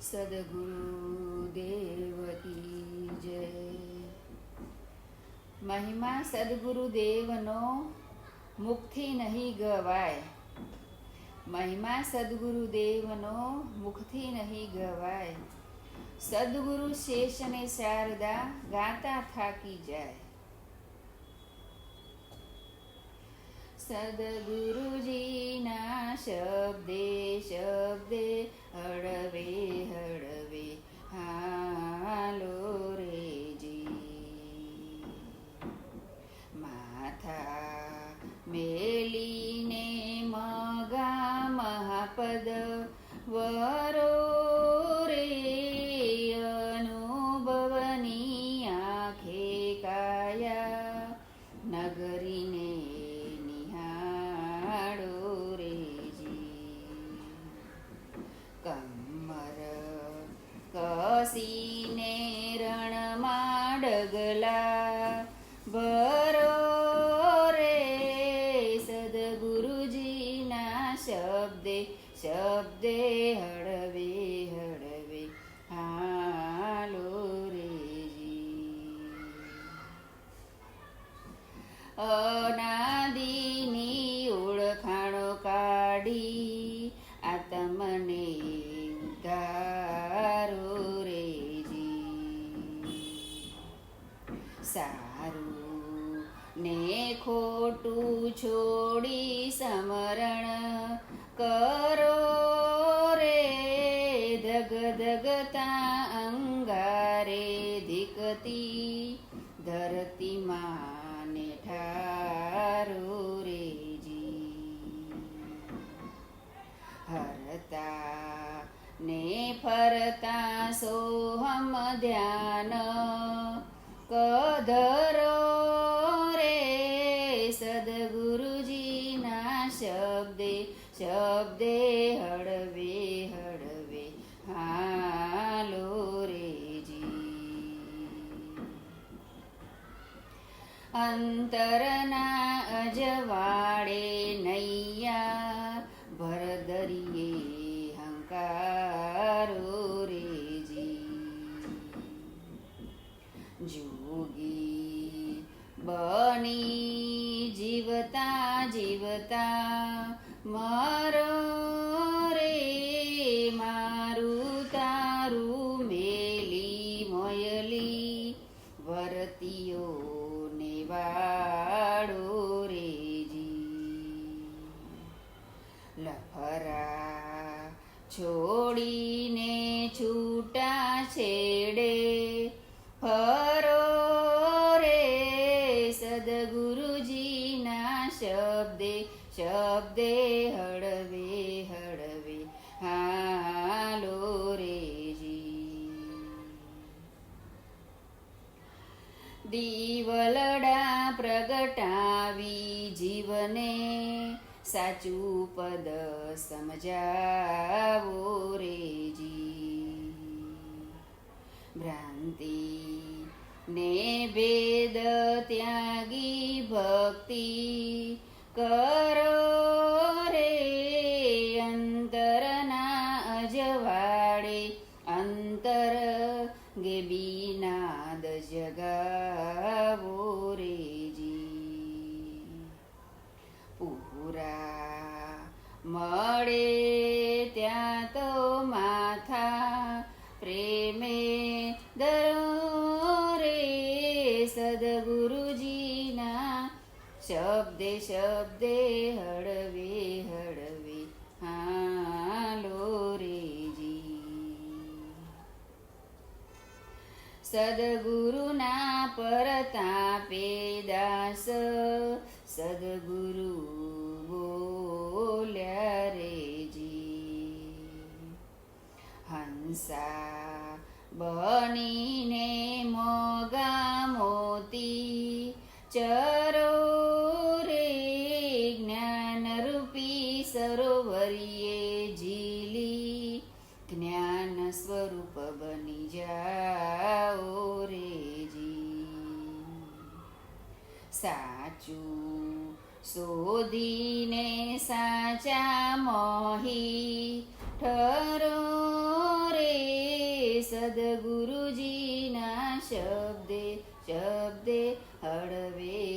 સદગુરુદેવ કી જય. મહિમા સદગુરુદેવનો મુખથી નહીં ગવાય. મહિમા સદગુરુદેવનો મુખથી નહીં ગવાય. સદગુરુ શેષને શારદા ગાતા થાકી જાય. સદગુરુજીના શબ્દે શબ્દે હળવે હળવે હાલો રેજી. માથા મેલીને મગા મહાપદ વરો રે. અનુભવની આંખે કાયા નગરીને કસીને રણમાં ડગલા ભરો રે. સદગુરુજીના શબ્દે શબ્દે હળવે હળવે હાલો રેજી. અનાદિની ઓળખાણો કાઢી આત્મને ઉદ્ધારો રેજી. સારું ને ખોટું છોડી સમરણ કરો રે. ધગધગતા અંગારે ધીકતી ધરતી માને ઠારો રેજી. હરતા ને ફરતા સોહમ ધ્યાન કધરો રે. સદગુરુજીના શબ્દે શબ્દે હળવે હળવે હાલો રેજી. અંતરના અજવાળે નૈયા ભરદરિયે હંકારો રેજી. જોગી બની જીવતા જીવતા મારો રે. મારું તારું મેલી મોયલી વરતીઓને વાળો રેજી. લફરા છોડીને છૂટા છેડે ફરો રે. સદગુરુજીના શબ્દે શબ્દે હળવે હળવે હાલો રેજી. દીવલડા પ્રગટાવી જીવને સાચું પદ સમજાવો રેજી. ભ્રાંતિ ને ભેદ ત્યાગી ભક્તિ કરો રે. અંતરના અજવાળે અંતર ગેબીનાદ જગાવો રેજી. પૂરા મળે ત્યાં તો માથા પ્રેમે ધરો રે. સદગુરુજીના શબ્દે શબ્દે હળવે હળવે હાલો રેજી. સદગુરુના પરતાપે દાસ સદગુરુ બોલ્યા રેજી. હંસા બનીને મોગા મોતી ચરો રે. જ્ઞાનરૂપી સરોવરીએ ઝીલી જ્ઞાન સ્વરૂપ બની જાઓ રેજી. સાચું શોધીને સાચા મોહી ઠરો રે. સદગુરુજીના શબ્દે શબ્દે હળવે